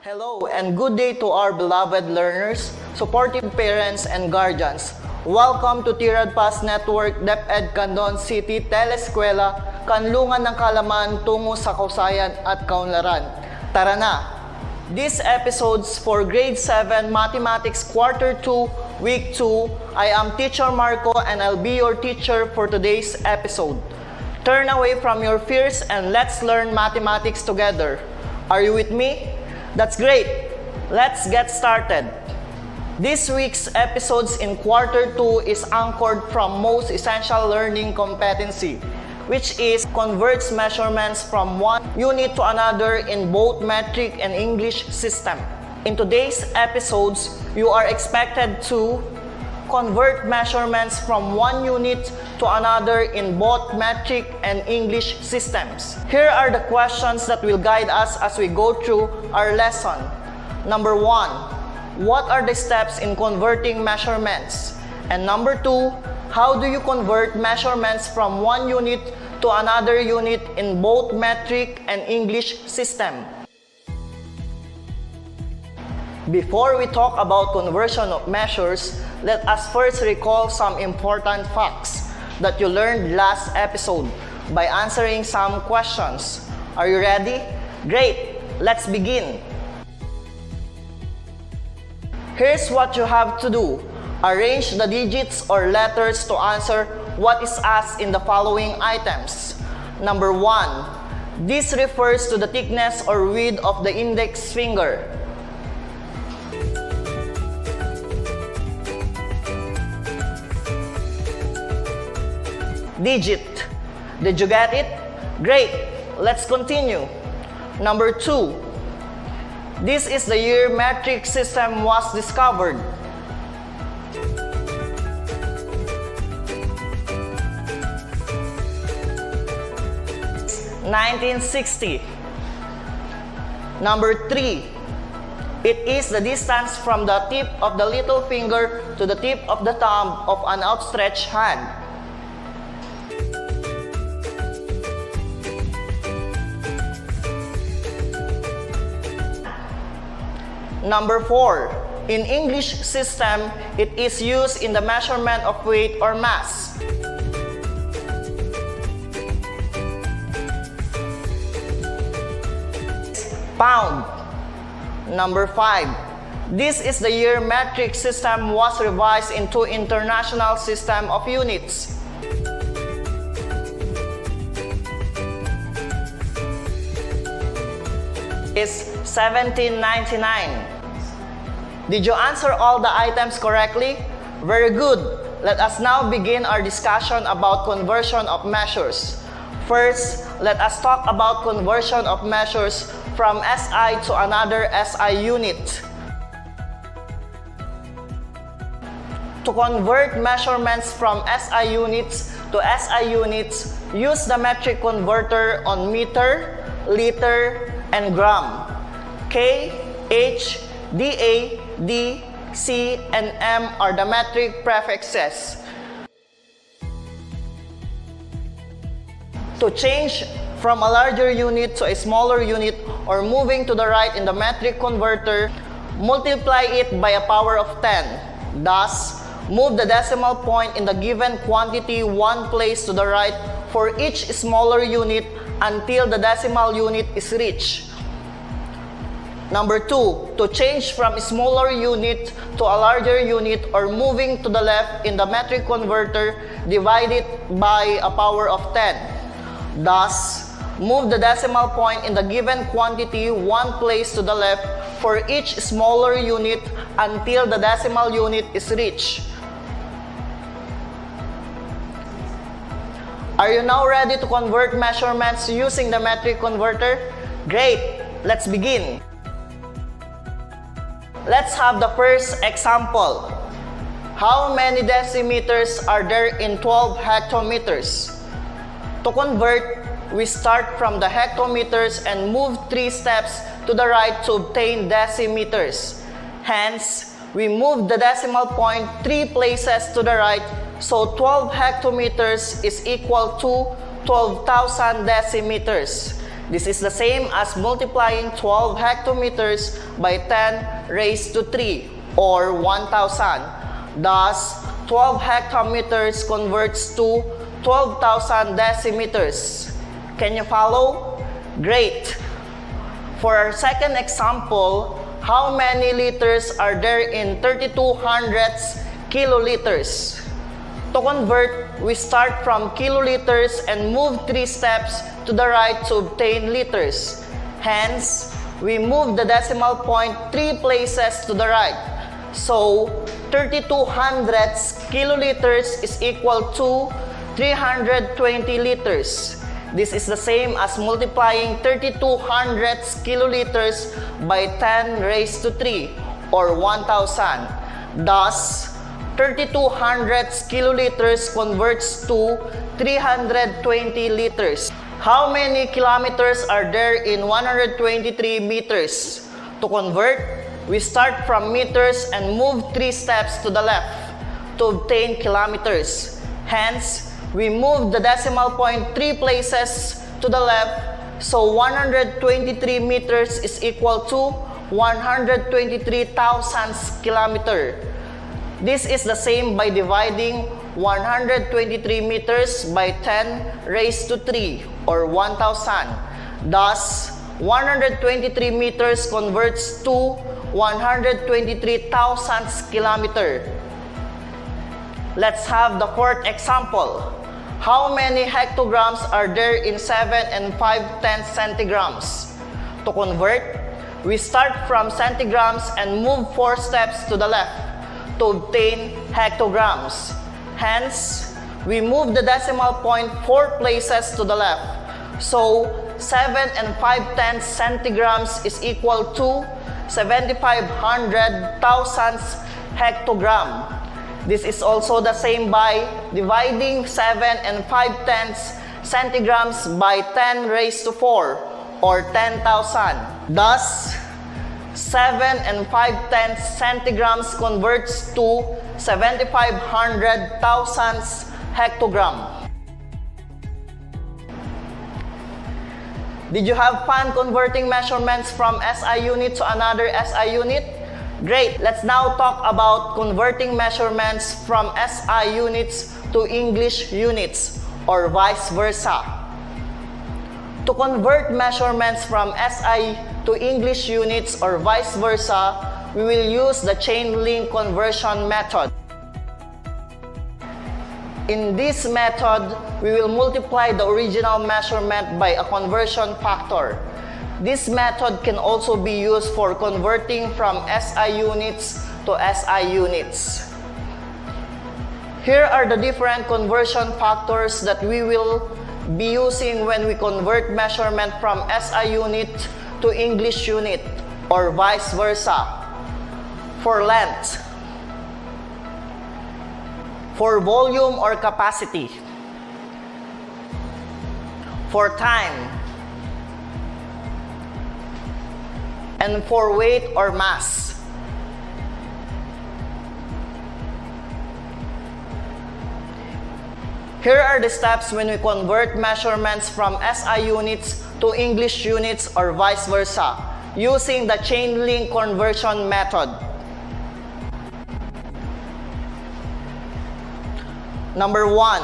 Hello and good day to our beloved learners, supportive parents, and guardians. Welcome to Tirad Pass Network DepEd Candon City Teleskwela, Kanlungan ng Kalaman tungo sa Kausayan at Kaunlaran. Tara na! These episodes for Grade 7 Mathematics Quarter 2, Week 2. I am Teacher Marco and I'll be your teacher for today's episode. Turn away from your fears and let's learn mathematics together. Are you with me? That's great! Let's get started. This week's episodes in Quarter 2 is anchored from most essential learning competency, which is converts measurements from one unit to another in both metric and English system. In today's episodes, you are expected to convert measurements from one unit to another in both metric and English systems. Here are the questions that will guide us as we go through our lesson. Number 1, what are the steps in converting measurements? And number 2, how do you convert measurements from one unit to another unit in both metric and English system? Before we talk about conversion of measures, let us first recall some important facts that you learned last episode by answering some questions. Are you ready? Great! Let's begin! Here's what you have to do. Arrange the digits or letters to answer what is asked in the following items. Number 1. This refers to the thickness or width of the index finger. Digit. Did you get it? Great! Let's continue. Number 2. This is the year metric system was discovered. (1960). Number 3. It is the distance from the tip of the little finger to the tip of the thumb of an outstretched hand. Number 4. In English system, it is used in the measurement of weight or mass. Pound. Number 5. This is the year metric system was revised into international system of units. Is 1799. Did you answer all the items correctly? Very good. Let us now begin our discussion about conversion of measures. First, let us talk about conversion of measures from SI to another SI unit. To convert measurements from SI units to SI units, use the metric converter on meter, liter, and gram. K, H, DA, D, C, and M are the metric prefixes. To change from a larger unit to a smaller unit or moving to the right in the metric converter, multiply it by a power of 10. Thus, move the decimal point in the given quantity one place to the right for each smaller unit until the decimal unit is reached. Number 2, to change from a smaller unit to a larger unit or moving to the left in the metric converter, divide it by a power of 10. Thus, move the decimal point in the given quantity one place to the left for each smaller unit until the decimal unit is reached. Are you now ready to convert measurements using the metric converter? Great! Let's begin! Let's have the first example. How many decimeters are there in 12 hectometers? To convert, we start from the hectometers and move 3 steps to the right to obtain decimeters. Hence, we move the decimal point 3 places to the right, so 12 hectometers is equal to 12,000 decimeters. This is the same as multiplying 12 hectometers by 10 raised to 3 or 1,000. Thus, 12 hectometers converts to 12,000 decimeters. Can you follow? Great! For our second example, how many liters are there in 32 hundredths kiloliters? To convert, we start from kiloliters and move 3 steps to the right to obtain liters. Hence, we move the decimal point 3 places to the right. So, 32 hundredths kiloliters is equal to 320 liters. This is the same as multiplying 32 hundredths kiloliters by 10 raised to 3 or 1,000. Thus, 32 hundredths kiloliters converts to 320 liters. How many kilometers are there in 123 meters? To convert, we start from meters and move 3 steps to the left to obtain kilometers. Hence, we move the decimal point 3 places to the left, so 123 meters is equal to 123,000 kilometer. This is the same by dividing 123 meters by 10 raised to 3 or 1,000. Thus, 123 meters converts to 123,000 kilometer. Let's have the fourth example. How many hectograms are there in 7 and 5/10 centigrams? To convert, we start from centigrams and move 4 steps to the left to obtain hectograms. Hence, we move the decimal point 4 places to the left. So, 7 and 5/10 centigrams is equal to 7,500,000 hectogram. This is also the same by dividing 7 and 5/10 centigrams by 10 raised to 4 or 10,000. Thus, 7 and 5/10 centigrams converts to 7,500,000 hectogram. Did you have fun converting measurements from SI unit to another SI unit? Great! Let's now talk about converting measurements from SI units to English units or vice versa. To convert measurements from SI to English units or vice versa, we will use the chain link conversion method. In this method, we will multiply the original measurement by a conversion factor. This method can also be used for converting from SI units to SI units. Here are the different conversion factors that we will be using when we convert measurement from SI unit to English unit or vice versa. For length, for volume or capacity, for time, and for weight or mass. Here are the steps when we convert measurements from SI units to English units or vice versa using the chain link conversion method. Number 1,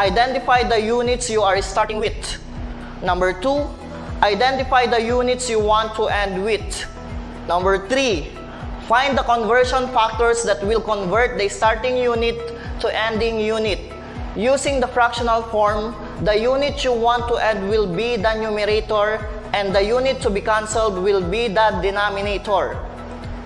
identify the units you are starting with. Number 2, identify the units you want to end with. Number 3, find the conversion factors that will convert the starting unit to ending unit. Using the fractional form, the unit you want to end will be the numerator and the unit to be cancelled will be the denominator.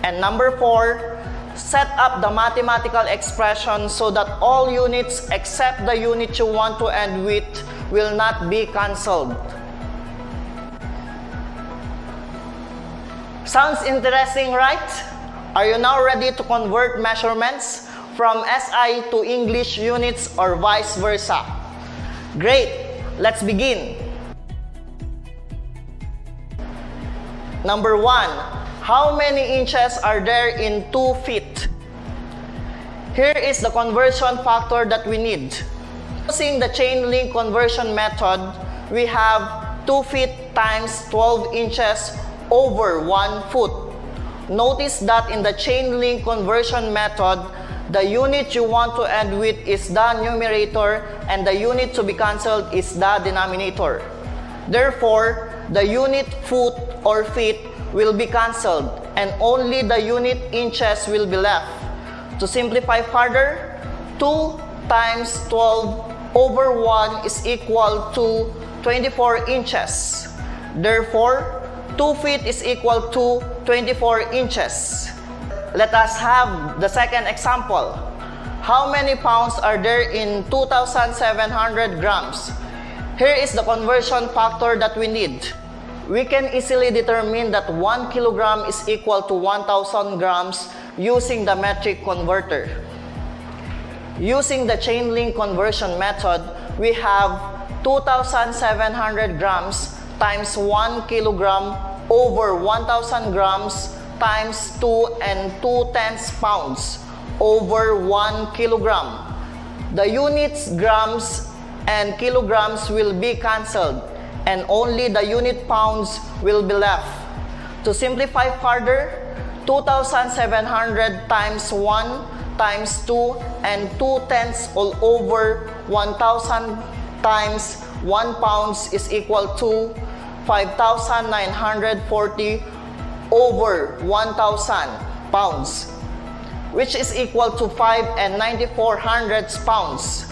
And number 4, set up the mathematical expression so that all units except the unit you want to end with will not be cancelled. Sounds interesting, right? Are you now ready to convert measurements from SI to English units or vice versa? Great! Let's begin. Number 1, how many inches are there in 2 feet? Here is the conversion factor that we need. Using the chain link conversion method, we have 2 feet times 12 inches over 1 foot. Notice that in the chain link conversion method, the unit you want to end with is the numerator and the unit to be cancelled is the denominator. Therefore, the unit foot or feet will be cancelled and only the unit inches will be left. To simplify further, 2 times 12 over 1 is equal to 24 inches. Therefore, 2 feet is equal to 24 inches. Let us have the second example. How many pounds are there in 2,700 grams? Here is the conversion factor that we need. We can easily determine that 1 kilogram is equal to 1,000 grams using the metric converter. Using the chain link conversion method, we have 2,700 grams times 1 kilogram over 1,000 grams times 2 and 2/10 pounds over 1 kilogram. The units grams and kilograms will be cancelled and only the unit pounds will be left. To simplify further, 2,700 times 1 times 2 and 2/10 all over 1,000 times 1 pounds is equal to 5,940 over 1,000 pounds, which is equal to 5 and 94 pounds.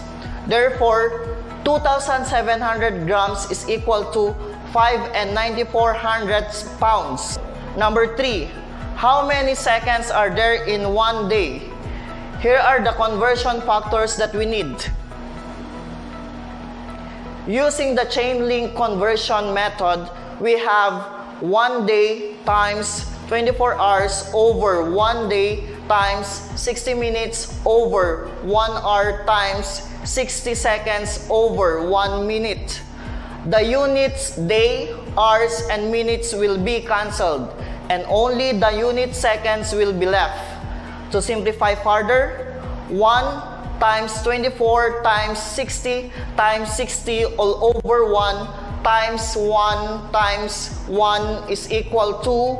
Therefore, 2,700 grams is equal to 5 and 94 pounds. Number 3, how many seconds are there in 1 day? Here are the conversion factors that we need. Using the chain link conversion method, we have 1 day times 24 hours over 1 day times 60 minutes over 1 hour times 60 seconds over 1 minute. The units day, hours, and minutes will be cancelled and only the unit seconds will be left. To simplify further, 1 times 24 times 60 all over 1 times 1 is equal to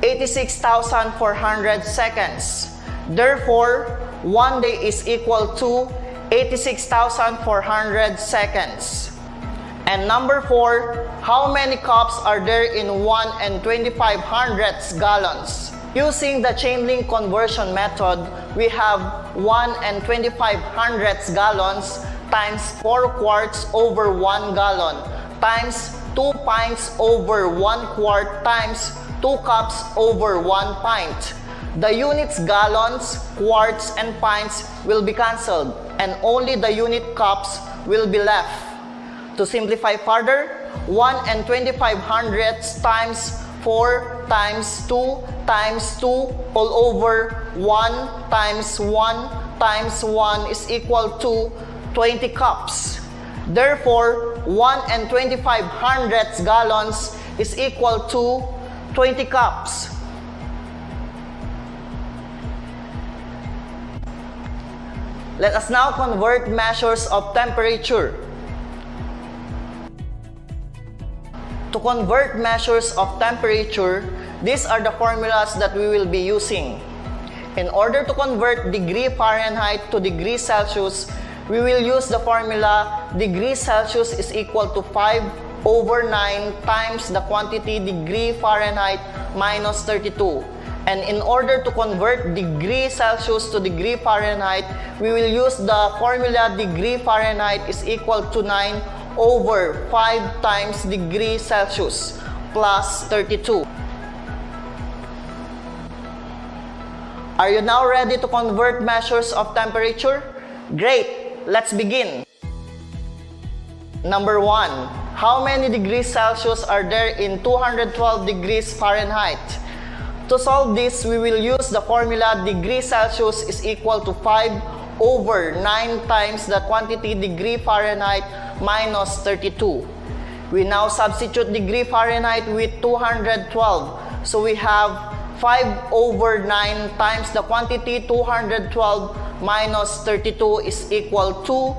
86,400 seconds. Therefore, 1 day is equal to 86,400 seconds. And number 4, how many cups are there in 1 and 25 gallons? Using the chain link conversion method, we have 1 and 25 gallons times 4 quarts over 1 gallon times 2 pints over 1 quart times 2 cups over 1 pint. The units gallons, quarts, and pints will be cancelled and only the unit cups will be left. To simplify further, 1 and 25 times 4 times 2 times 2 all over 1 times 1 times 1 is equal to 20 cups. Therefore, 1 and 25 gallons is equal to 20 cups. Let us now convert measures of temperature. To convert measures of temperature, these are the formulas that we will be using. In order to convert degree Fahrenheit to degree Celsius, we will use the formula degree Celsius is equal to 5 over 9 times the quantity degree Fahrenheit minus 32. And in order to convert degree Celsius to degree Fahrenheit, we will use the formula degree Fahrenheit is equal to 9 over 5 times degree Celsius plus 32. Are you now ready to convert measures of temperature? Great! Let's begin. Number 1. How many degrees Celsius are there in 212 degrees Fahrenheit? To solve this, we will use the formula degree Celsius is equal to 5 over 9 times the quantity degree Fahrenheit minus 32. We now substitute degree Fahrenheit with 212. So we have 5 over 9 times the quantity 212 minus 32 is equal to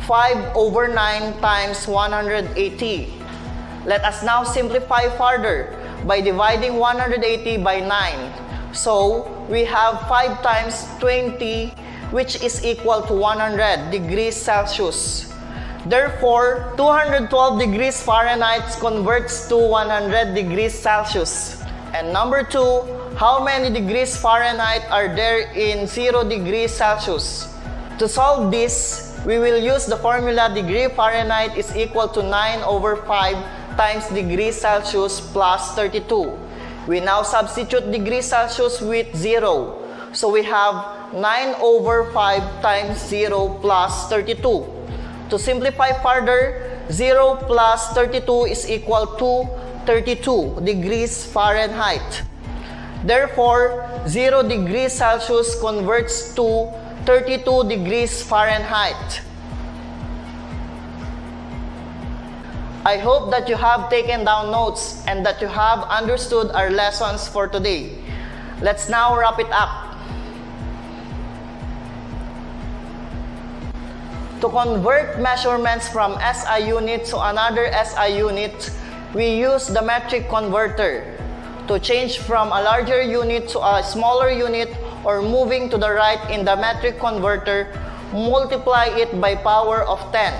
5 over 9 times 180. Let us now simplify further by dividing 180 by 9. So, we have 5 times 20, which is equal to 100 degrees Celsius. Therefore, 212 degrees Fahrenheit converts to 100 degrees Celsius. And number 2, how many degrees Fahrenheit are there in 0 degrees Celsius? To solve this, we will use the formula degree Fahrenheit is equal to 9 over 5 times degrees Celsius plus 32. We now substitute degrees Celsius with 0. So we have 9 over 5 times 0 plus 32. To simplify further, 0 plus 32 is equal to 32 degrees Fahrenheit. Therefore, 0 degrees Celsius converts to 32 degrees Fahrenheit. I hope that you have taken down notes and that you have understood our lessons for today. Let's now wrap it up. To convert measurements from SI unit to another SI unit, we use the metric converter. To change from a larger unit to a smaller unit or moving to the right in the metric converter, multiply it by power of 10.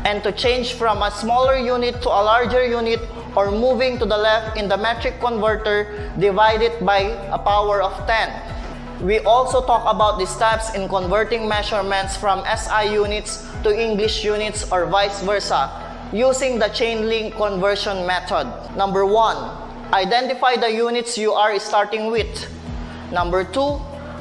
And to change from a smaller unit to a larger unit or moving to the left in the metric converter, divide it by a power of 10. We also talk about the steps in converting measurements from SI units to English units or vice versa using the chain link conversion method. Number 1, identify the units you are starting with. Number 2,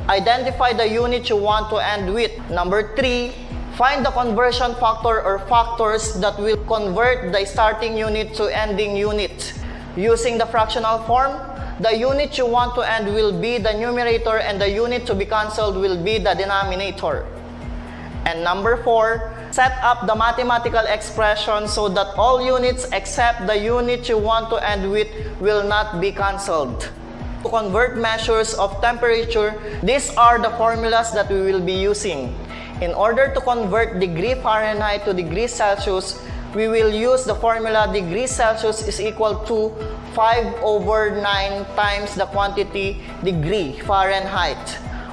identify the unit you want to end with. Number 3, find the conversion factor or factors that will convert the starting unit to ending unit. Using the fractional form, the unit you want to end will be the numerator and the unit to be cancelled will be the denominator. And number 4, set up the mathematical expression so that all units except the unit you want to end with will not be cancelled. To convert measures of temperature, these are the formulas that we will be using. In order to convert degree Fahrenheit to degree Celsius, we will use the formula degree Celsius is equal to 5 over 9 times the quantity degree Fahrenheit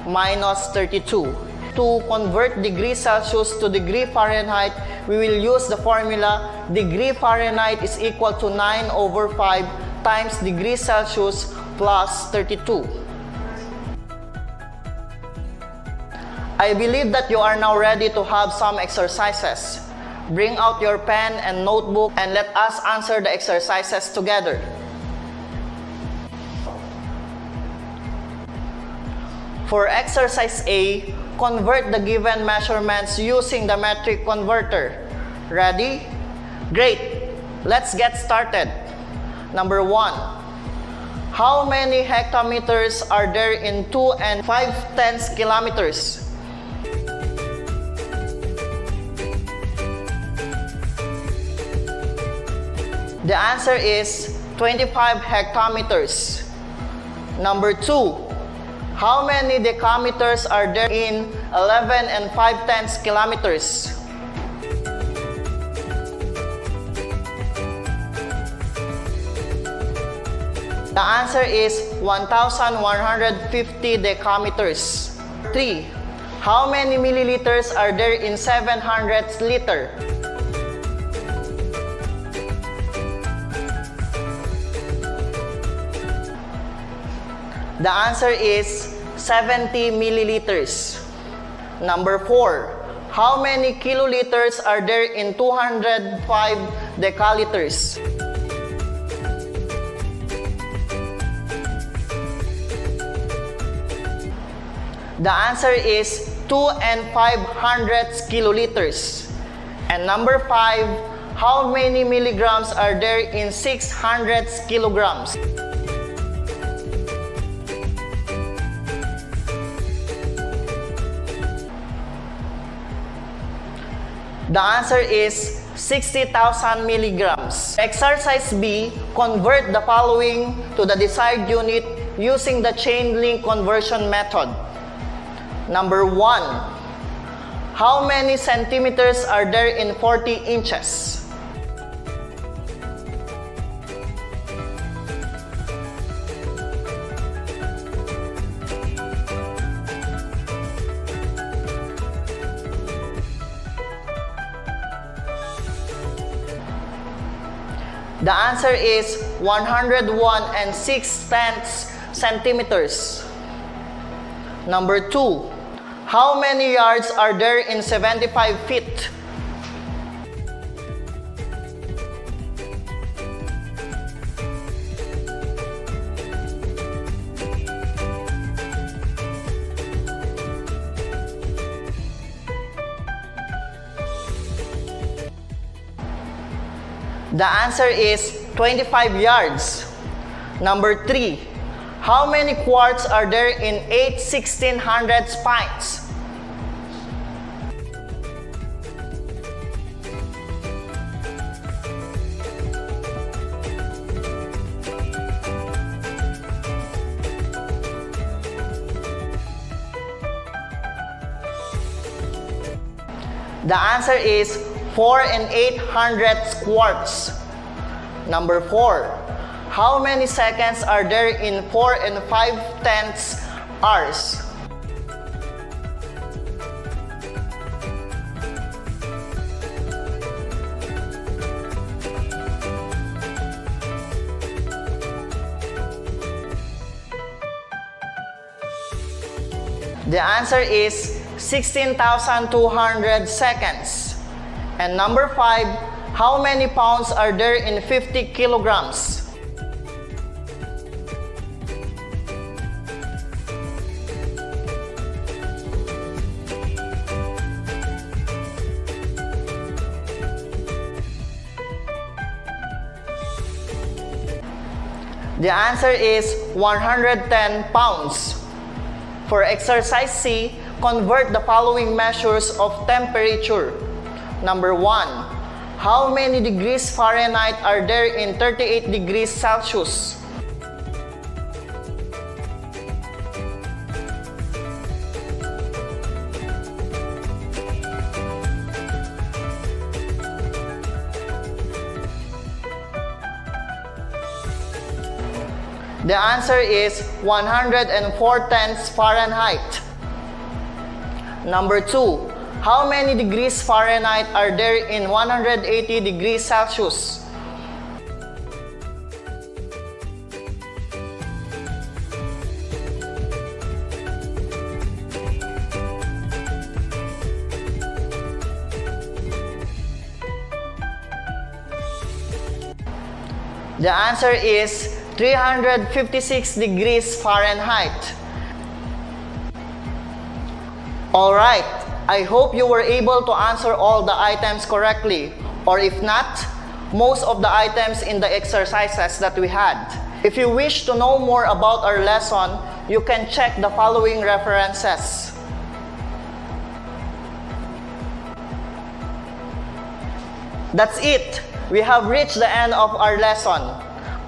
minus 32. To convert degree Celsius to degree Fahrenheit, we will use the formula degree Fahrenheit is equal to 9 over 5 times degree Celsius plus 32. I believe that you are now ready to have some exercises. Bring out your pen and notebook and let us answer the exercises together. For exercise A, convert the given measurements using the metric converter. Ready? Great! Let's get started. Number 1. How many hectometers are there in 2 and 5/10 kilometers? The answer is 25 hectometers. Number 2. How many decameters are there in 11 and 5/10 kilometers? The answer is 1,150 decameters. 3. How many milliliters are there in 700 liter? The answer is 70 milliliters. Number 4. How many kiloliters are there in 205 decaliters? The answer is 2 and 500 kiloliters. And number 5, how many milligrams are there in 600 kilograms? The answer is 60,000 milligrams. Exercise B, convert the following to the desired unit using the chain link conversion method. Number 1. How many centimeters are there in 40 inches? The answer is 101 and 6/10 centimeters. Number 2. How many yards are there in 75 feet? The answer is 25 yards. Number 3. How many quarts are there in 8/1600 pints? The answer is 4 800 quarts. Number 4. How many seconds are there in 4 5/10 hours? The answer is 16,200 seconds. And number 5, how many pounds are there in 50 kilograms? The answer is 110 pounds. For exercise C, convert the following measures of temperature. Number 1. How many degrees Fahrenheit are there in 38 degrees Celsius? The answer is 104 Fahrenheit. Number 2. How many degrees Fahrenheit are there in 180 degrees Celsius? The answer is 356 degrees Fahrenheit. Alright, I hope you were able to answer all the items correctly, or if not, most of the items in the exercises that we had. If you wish to know more about our lesson, you can check the following references. That's it. We have reached the end of our lesson.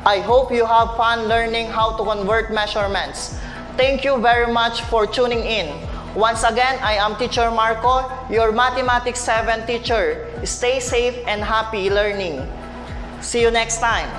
I hope you have fun learning how to convert measurements. Thank you very much for tuning in. Once again, I am Teacher Marco, your Mathematics 7 teacher. Stay safe and happy learning. See you next time.